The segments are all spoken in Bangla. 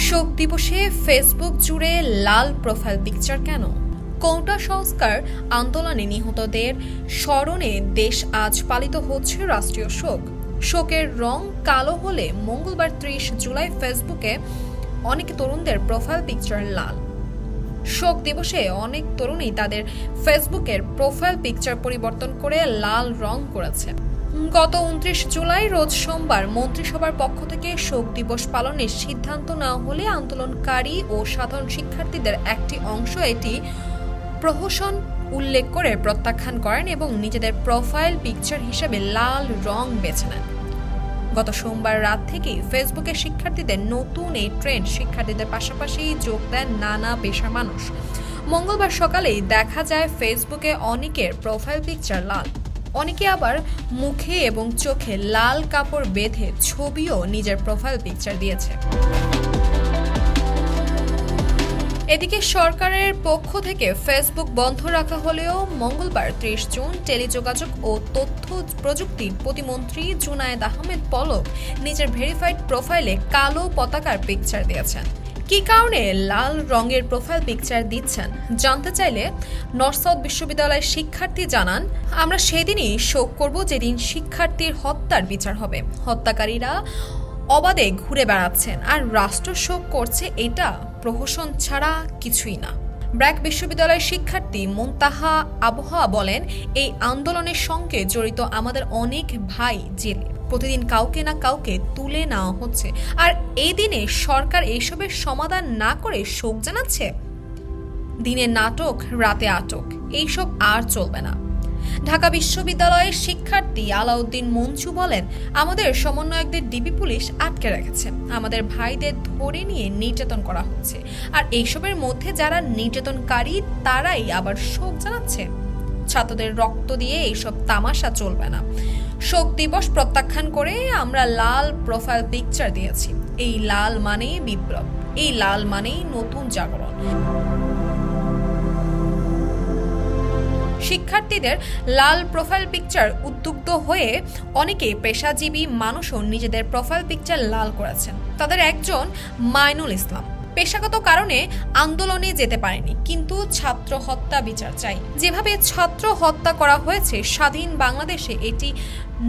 শোক দিবসে ফেসবুক জুড়ে লাল প্রোফাইল পিকচার কেন? কোটা সংস্কার আন্দোলনে নিহতদের স্মরণে দেশ আজ পালিত হচ্ছে রাষ্ট্রীয় শোক। শোকের রং কালো হলে মঙ্গলবার ৩০ জুলাই ফেসবুকে অনেক তরুণদের প্রোফাইল পিকচার লাল। শোক দিবসে অনেক তরুণই তাদের ফেসবুকের প্রোফাইল পিকচার পরিবর্তন করে লাল রং করেছে। গত ২৯ জুলাই রোজ সোমবার মন্ত্রিসভার পক্ষ থেকে শোক দিবস পালনের সিদ্ধান্ত নেওয়া হলে আন্দোলনকারী ও সাধারণ শিক্ষার্থীদের একটি অংশ এটি প্রহসন উল্লেখ করে প্রত্যাখ্যান করেন এবং নিজেদের প্রোফাইল পিকচার হিসেবে লাল রং বেছে নেন। গত সোমবার রাত থেকেই ফেসবুকে শিক্ষার্থীদের নতুন এই ট্রেন্ড শিক্ষার্থীদের পাশাপাশি যোগ দেন নানা পেশার মানুষ। মঙ্গলবার সকালেই দেখা যায় ফেসবুকে অনেকের প্রোফাইল পিকচার লাল, অনেকে আবার মুখে এবং চোখে লাল কাপড় বেঁধে ছবিও নিজের প্রোফাইল পিকচার দিয়েছে। এদিকে সরকারের পক্ষ থেকে ফেসবুক বন্ধ রাখা হলেও মঙ্গলবার ৩০ জুন টেলিযোগাযোগ ও তথ্য প্রযুক্তি প্রতিমন্ত্রী জুনায়েদ আহমেদ পলক নিজের ভেরিফাইড প্রোফাইলে কালো পতাকার পিকচার দিয়েছেন। কি কারণে লাল রঙের প্রোফাইল পিকচার দিচ্ছেন জানতে চাইলে নর্থ সাউথ বিশ্ববিদ্যালয়ের শিক্ষার্থী জানান, আমরা সেদিনই শোক করব যেদিন শিক্ষার্থীর হত্যার বিচার হবে। হত্যাকারীরা অবাধে ঘুরে বেড়াচ্ছেন আর রাষ্ট্র শোক করছে, এটা প্রহসন ছাড়া কিছুই না। ব্র্যাক বিশ্ববিদ্যালয়ের শিক্ষার্থী মুনতাহা আবহাওয়া বলেন, এই আন্দোলনের সঙ্গে জড়িত আমাদের অনেক ভাই জেলে, প্রতিদিন কাউকে না কাউকে তুলে নেওয়া হচ্ছে, আর এই দিনে সরকার এইসবের সমাধান না করে শোক জানাচ্ছে। দিনে নাটক, রাতে আটক, এইসব আর চলবে না। ঢাকা বিশ্ববিদ্যালয়ের শিক্ষার্থী আলাউদ্দিন মঞ্জু বলেন, আমাদের সমন্বয়কদের ডিবি পুলিশ আটকে রেখেছে, আমাদের ভাইদের ধরে নিয়ে নির্যাতন করা হচ্ছে, আর এইসবের মধ্যে যারা নির্যাতনকারী তারাই আবার শোক জানাচ্ছে। ছাত্রদের রক্ত দিয়ে এইসব তামাশা চলবে না। শোক দিবস প্রত্যাখ্যান করে আমরা লাল প্রোফাইল পিকচার দিয়েছি। এই লাল মানেই বিপ্লব, এই লাল মানেই নতুন জাগরণ। শিক্ষার্থীদের লাল প্রোফাইল পিকচার উদ্বুদ্ধ হয়ে অনেকে পেশাজীবী মানুষও নিজেদের প্রোফাইল পিকচার লাল করেছেন। তাদের একজন মাইনুল ইসলাম পেশাগত কারণে আন্দোলনে যেতে পারেনি, কিন্তু ছাত্র হত্যা বিচার চাই। যেভাবে ছাত্র হত্যা করা হয়েছে স্বাধীন বাংলাদেশে এটি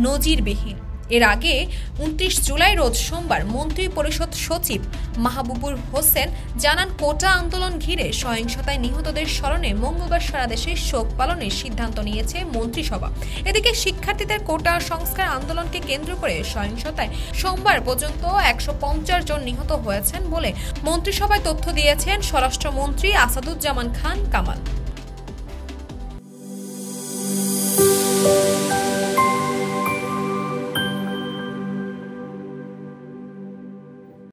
নজিরবিহীন। এর আগে ২৯ জুলাই রোজ সোমবার মন্ত্রী পরিষদ সচিব মাহবুবুর হোসেন জানান, কোটা আন্দোলন ঘিরে সহিংসতায় নিহতদের স্মরণে মঙ্গলবার সারা দেশে শোক পালনের সিদ্ধান্ত নিয়েছে মন্ত্রিসভা। এদিকে শিক্ষার্থীদের কোটা সংস্কার আন্দোলনকে কেন্দ্র করে সহিংসতায় সোমবার পর্যন্ত ১৫০ জন নিহত হয়েছেন বলে মন্ত্রিসভায় তথ্য দিয়েছেন স্বরাষ্ট্রমন্ত্রী আসাদুজ্জামান খান কামাল।